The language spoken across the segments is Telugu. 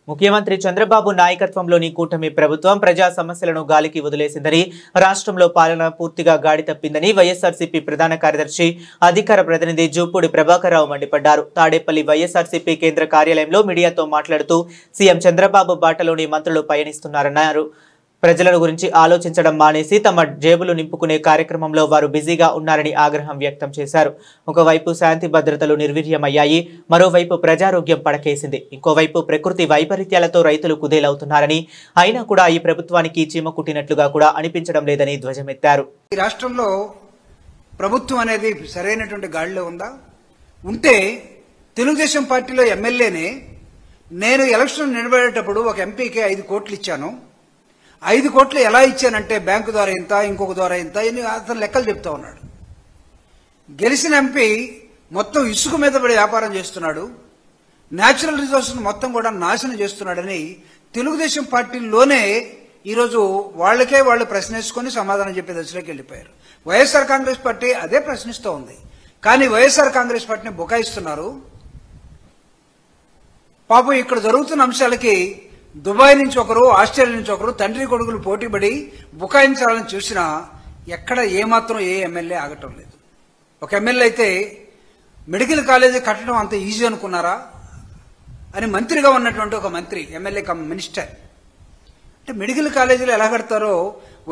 ముఖ్యమంత్రి చంద్రబాబు నాయకత్వంలోని కూటమి ప్రభుత్వం ప్రజా సమస్యలను గాలికి వదిలేసిందని, రాష్ట్రంలో పాలన పూర్తిగా గాడి తప్పిందని వైఎస్ఆర్సీపీ ప్రధాన కార్యదర్శి అధికార ప్రతినిధి జూపూడి ప్రభాకర్ రావు మండిపడ్డారు. తాడేపల్లి వైఎస్ఆర్సీపీ కేంద్ర కార్యాలయంలో మీడియాతో మాట్లాడుతూ సీఎం చంద్రబాబు బాటలోని మంత్రులు పయనిస్తున్నారన్నారు. ప్రజల గురించి ఆలోచించడం మానేసి తమ జేబులు నింపుకునే కార్యక్రమంలో వారు బిజీగా ఉన్నారని ఆగ్రహం వ్యక్తం చేశారు. ఒకవైపు శాంతి భద్రతలు నిర్వీర్యమయ్యాయి, మరోవైపు ప్రజారోగ్యం పడకేసింది, ఇంకోవైపు ప్రకృతి వైపరీత్యాలతో రైతులు కుదేలవుతున్నారని, అయినా కూడా ఈ ప్రభుత్వానికి చీమ కుట్టినట్లుగా కూడా అనిపించడం లేదని ధ్వజమెత్తారు. ఈ రాష్ట్రంలో ప్రభుత్వం అనేది సరైనటువంటి గాడిలో ఉందా? ఉంటే తెలుగుదేశం పార్టీలో ఎమ్మెల్యేనే నేను ఎలక్షన్ నిలబడేటప్పుడు ఒక ఎంపీకి 5 కోట్లు ఇచ్చాను. 5 కోట్లు ఎలా ఇచ్చానంటే బ్యాంకు ద్వారా ఇంత, ఇంకొక ద్వారా ఇంత, అతను లెక్కలు చెప్తా ఉన్నాడు. గెలిచిన ఎంపీ మొత్తం ఇసుక మీద పడి వ్యాపారం చేస్తున్నాడు, న్యాచురల్ రిసోర్సెస్ మొత్తం కూడా నాశనం చేస్తున్నాడని తెలుగుదేశం పార్టీలోనే ఈరోజు వాళ్ళకే వాళ్ళు ప్రశ్నించుకొని సమాధానం చెప్పే దశలోకి వెళ్ళిపోయారు. వైఎస్ఆర్ కాంగ్రెస్ పార్టీ అదే ప్రశ్నిస్తూ ఉంది. కానీ వైఎస్ఆర్ కాంగ్రెస్ పార్టీని బుకాయిస్తున్నారు. పాపం ఇక్కడ జరుగుతున్న అంశాలకి దుబాయ్ నుంచి ఒకరు, ఆస్ట్రేలియా నుంచి ఒకరు తండ్రి కొడుకులు పోటీపడి బుకాయించాలని చూసినా ఎక్కడ ఏమాత్రం ఏ ఎమ్మెల్యే ఆగటం లేదు. ఒక ఎమ్మెల్యే అయితే మెడికల్ కాలేజీ కట్టడం అంత ఈజీ అనుకున్నారా అని మంత్రిగా ఉన్నటువంటి ఒక మంత్రి, ఎమ్మెల్యే కమ్ మినిస్టర్, అంటే మెడికల్ కాలేజీలు ఎలా కడతారో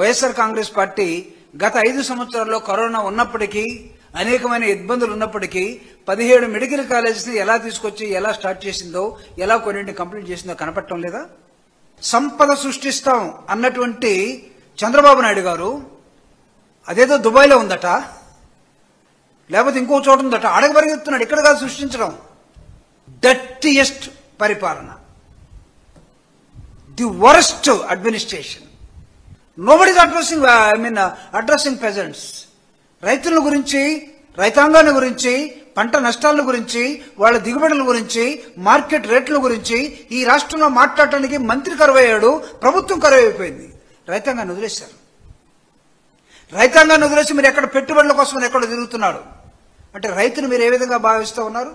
వైఎస్ఆర్ కాంగ్రెస్ పార్టీ గత 5 సంవత్సరాల్లో కరోనా ఉన్నప్పటికీ, అనేకమైన ఇబ్బందులు ఉన్నప్పటికీ 17 మెడికల్ కాలేజెస్ ఎలా తీసుకొచ్చి ఎలా స్టార్ట్ చేసిందో, ఎలా కొన్నింటిని కంప్లీట్ చేసిందో కనపడటం లేదా? సంపద సృష్టిస్తాం అన్నటువంటి చంద్రబాబు నాయుడు గారు అదేదో దుబాయ్లో ఉందట, లేకపోతే ఇంకో చోట ఉందట, అడగబరిగెత్తున్నాడు. ఇక్కడ కాదు సృష్టించడం. డర్టీయెస్ట్ పరిపాలన, the worst administration. Nobody is addressing pageants. రైతుల గురించి, రైతాంగాన్ని గురించి, పంట నష్టాల గురించి, వాళ్ళ దిగుబడుల గురించి, మార్కెట్ రేట్ల గురించి ఈ రాష్ట్రంలో మాట్లాడటానికి మంత్రి కరువయ్యాడు, ప్రభుత్వం కరువైపోయింది. రైతాంగాన్ని వదిలేశారు. రైతాంగాన్ని వదిలేసి మీరు ఎక్కడ పెట్టుబడుల కోసం ఎక్కడ తిరుగుతున్నారు అంటే రైతును మీరు ఏ విధంగా భావిస్తూ ఉన్నారు?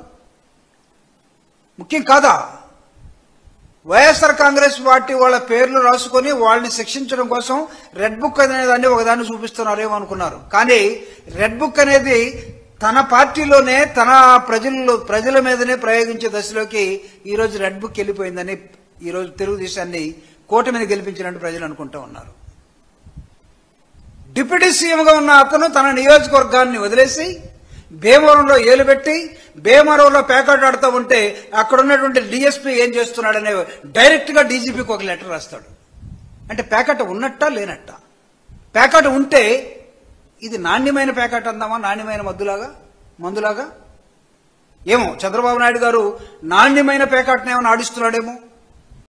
ముఖ్యం కాదా? వైఎస్ఆర్ కాంగ్రెస్ పార్టీ వాళ్ళ పేర్లు రాసుకొని వాళ్ళని శిక్షించడం కోసం రెడ్ బుక్ అనే దాన్ని ఒకదాన్ని చూపిస్తున్నారేమో అనుకున్నారు. కానీ రెడ్ బుక్ అనేది తన పార్టీలోనే, తన ప్రజల మీదనే ప్రయోగించే దశలోకి ఈరోజు రెడ్ బుక్ వెళ్ళిపోయిందని ఈరోజు తెలుగుదేశాన్ని కూటమిని గెలిపించినట్టు ప్రజలు అనుకుంటూ ఉన్నారు. డిప్యూటీ సీఎంగా ఉన్న అతను తన నియోజకవర్గాన్ని వదిలేసి భీమవరంలో ఏలు పెట్టి భీమవరంలో పేకాట ఆడుతూ ఉంటే అక్కడ ఉన్నటువంటి డిఎస్పీ ఏం చేస్తున్నాడనే డైరెక్ట్ గా డీజీపీకి ఒక లెటర్ రాస్తాడు. అంటే పేకాట ఉన్నట్టా లేనట్టా? పేకాట ఉంటే ఇది నాణ్యమైన పేకాట అందామా, నాణ్యమైన మందులాగా? ఏమో చంద్రబాబు నాయుడు గారు నాణ్యమైన పేకాటను ఏమైనా ఆడిస్తున్నాడేమో.